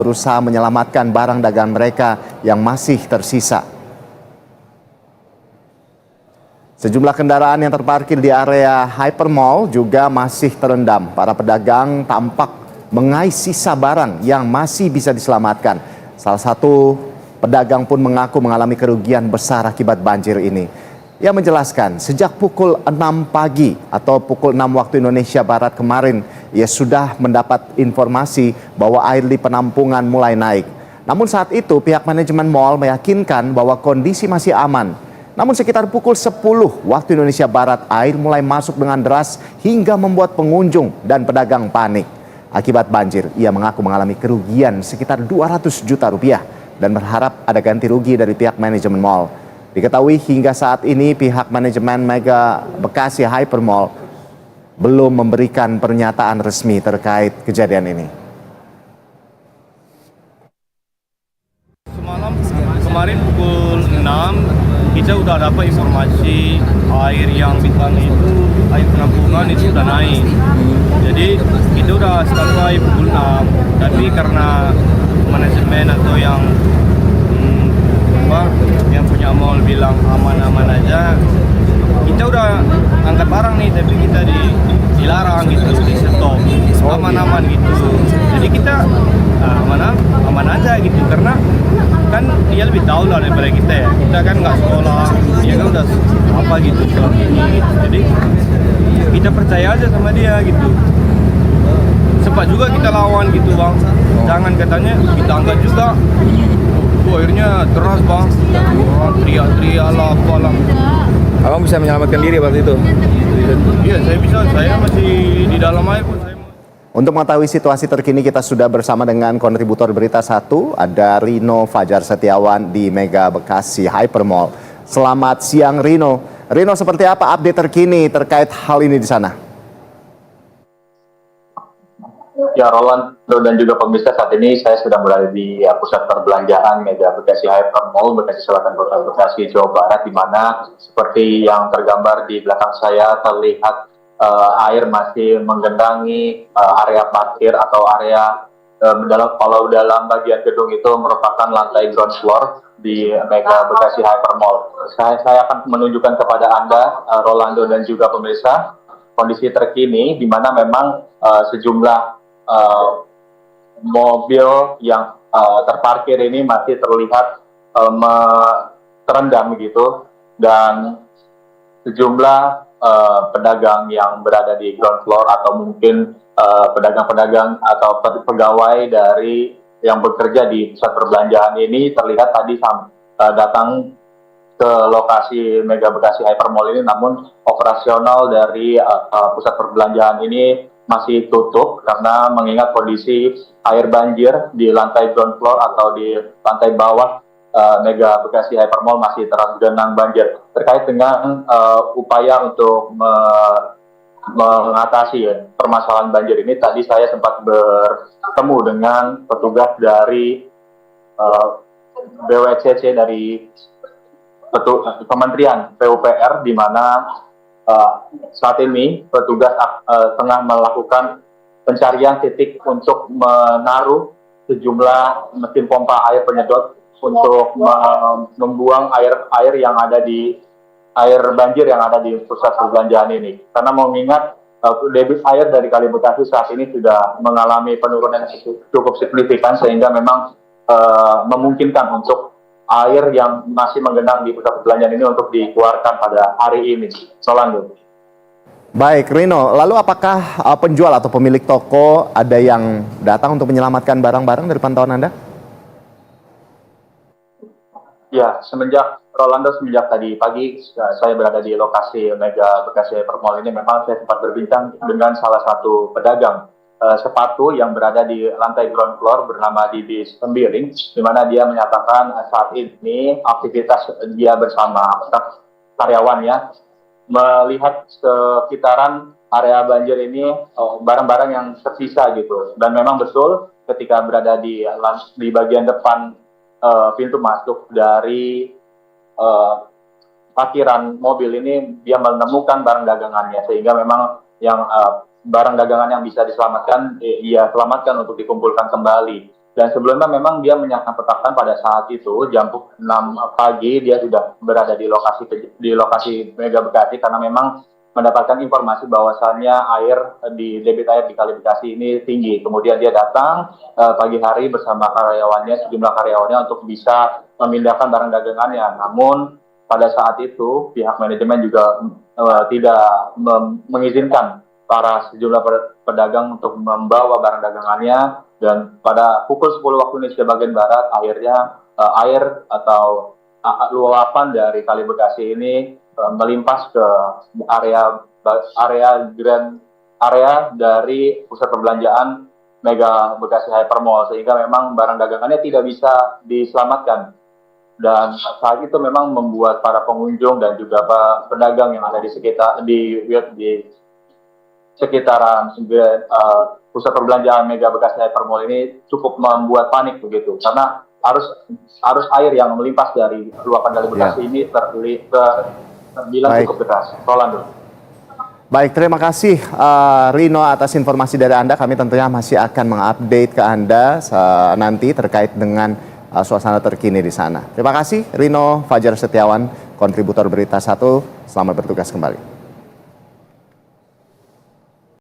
berusaha menyelamatkan barang dagangan mereka yang masih tersisa. Sejumlah kendaraan yang terparkir di area Hypermall juga masih terendam. Para pedagang tampak mengais sisa barang yang masih bisa diselamatkan. Salah satu pedagang pun mengaku mengalami kerugian besar akibat banjir ini. Ia menjelaskan sejak pukul 6 pagi atau pukul 6 waktu Indonesia Barat kemarin, ia sudah mendapat informasi bahwa air di penampungan mulai naik. Namun saat itu pihak manajemen mal meyakinkan bahwa kondisi masih aman. Namun sekitar pukul 10 waktu Indonesia Barat, air mulai masuk dengan deras hingga membuat pengunjung dan pedagang panik. Akibat banjir, ia mengaku mengalami kerugian sekitar 200 juta rupiah dan berharap ada ganti rugi dari pihak manajemen mal. Diketahui hingga saat ini pihak manajemen Mega Bekasi Hypermall belum memberikan pernyataan resmi terkait kejadian ini. Kemarin pukul 6 kita udah dapat informasi air yang di sana itu, air penampungan itu udah naik. Jadi kita udah standby pukul 6, tapi karena manajemen atau yang punya mall bilang aman-aman aja, kita udah angkat barang nih, tapi kita dilarang gitu, di stop, aman-aman gitu. Jadi kita aman aja gitu, karena kan dia lebih tahu lah daripada kita ya. Kita kan nggak sekolah, dia kan udah apa gitu soal ini gitu. Jadi kita percaya aja sama dia gitu. Sempat juga kita lawan gitu bang, jangan katanya kita angkat juga. Akhirnya deras bang, teriak-teriak lah apalah. Abang bisa menyelamatkan diri waktu itu? Iya saya bisa, saya masih di dalam air pun saya. Untuk mengetahui situasi terkini kita sudah bersama dengan kontributor Berita 1, ada Rino Fajar Setiawan di Mega Bekasi Hypermall. Selamat siang Rino. Rino, seperti apa update terkini terkait hal ini di sana? Ya, Rolando dan juga pemirsa, saat ini saya sudah berada di pusat perbelanjaan Mega Bekasi Hypermall, Bekasi Selatan, Kota Bekasi, Jawa Barat, di mana seperti yang tergambar di belakang saya terlihat air masih menggenangi area parkir atau area dalam bagian gedung itu merupakan lantai ground floor di Mega Bekasi Hypermall. Saya akan menunjukkan kepada Anda, Rolando dan juga pemirsa, kondisi terkini di mana memang sejumlah mobil yang terparkir ini masih terlihat terendam gitu, dan sejumlah pedagang yang berada di ground floor atau mungkin pedagang-pedagang atau pegawai dari yang bekerja di pusat perbelanjaan ini terlihat tadi datang ke lokasi Mega Bekasi Hypermall ini, namun operasional dari pusat perbelanjaan ini masih tutup karena mengingat kondisi air banjir di lantai ground floor atau di lantai bawah Mega Bekasi Hypermall masih tergenang banjir. Terkait dengan upaya untuk mengatasi permasalahan banjir ini, tadi saya sempat bertemu dengan petugas dari BWCC dari Kementerian PUPR, di mana saat ini petugas tengah melakukan pencarian titik untuk menaruh sejumlah mesin pompa air penyedot untuk membuang air yang ada di air banjir yang ada di pusat perbelanjaan ini. Karena mengingat debit air dari Kali Bekasi saat ini sudah mengalami penurunan yang cukup signifikan, sehingga memang memungkinkan untuk air yang masih menggenang di pusat perbelanjaan ini untuk dikeluarkan pada hari ini. Rolando. Baik Rino, lalu apakah penjual atau pemilik toko ada yang datang untuk menyelamatkan barang-barang dari pantauan Anda? Ya, semenjak tadi pagi saya berada di lokasi Mega Bekasi Hypermall ini, memang saya sempat berbincang dengan salah satu pedagang sepatu yang berada di lantai ground floor bernama Didi Sembiring, di mana dia menyatakan saat ini aktivitas dia bersama karyawannya melihat sekitaran area banjir ini barang-barang yang tersisa gitu, dan memang betul ketika berada di bagian depan pintu masuk dari parkiran mobil ini, dia menemukan barang dagangannya, sehingga memang yang barang dagangan yang bisa diselamatkan, ia selamatkan untuk dikumpulkan kembali. Dan sebelumnya memang dia menyatakan pada saat itu jam 6 pagi dia sudah berada di lokasi Mega Bekasi karena memang mendapatkan informasi bahwasannya debit air di Kali Bekasi ini tinggi. Kemudian dia datang pagi hari bersama sejumlah karyawannya untuk bisa memindahkan barang dagangannya. Namun pada saat itu pihak manajemen juga tidak mengizinkan para sejumlah pedagang untuk membawa barang dagangannya, dan pada pukul 10 waktu Indonesia bagian Barat akhirnya air atau luapan dari Kali Bekasi ini melimpas ke area dari pusat perbelanjaan Mega Bekasi Hypermall, sehingga memang barang dagangannya tidak bisa diselamatkan. Dan saat itu memang membuat para pengunjung dan juga pedagang yang ada di sekitaran pusat perbelanjaan Mega Bekasi Hypermall ini cukup membuat panik begitu, karena arus air yang melimpas dari luapan Kali Bekasi ini terbilang cukup deras. Rolando. Baik, terima kasih Rino atas informasi dari Anda. Kami tentunya masih akan mengupdate ke Anda nanti terkait dengan suasana terkini di sana. Terima kasih Rino Fajar Setiawan, kontributor Berita 1. Selamat bertugas kembali.